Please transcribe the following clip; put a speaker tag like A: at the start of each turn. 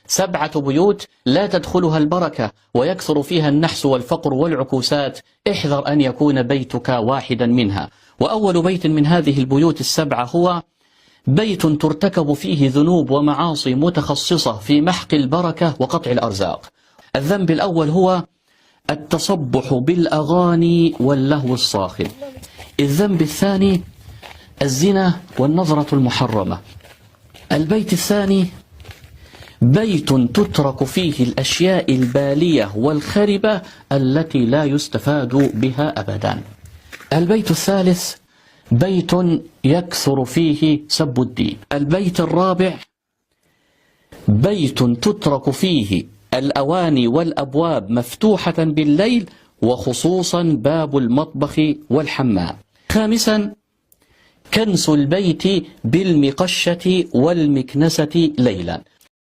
A: 7 بيوت لا تدخلها البركة ويكثر فيها النحس والفقر والعكوسات، احذر أن يكون بيتك واحدا منها. وأول بيت من هذه البيوت ال7 هو بيت ترتكب فيه ذنوب ومعاصي متخصصة في محق البركة وقطع الأرزاق. الذنب الأول هو التصبح بالأغاني واللهو الصاخب. الذنب الثاني الزنا والنظرة المحرمة. البيت الثاني بيت تترك فيه الأشياء البالية والخربة التي لا يستفاد بها أبدا. البيت الثالث بيت يكثر فيه سب الدين. البيت الرابع بيت تترك فيه الأواني والأبواب مفتوحة بالليل وخصوصا باب المطبخ والحمام. خامسا كنس البيت بالمقشة والمكنسة ليلا.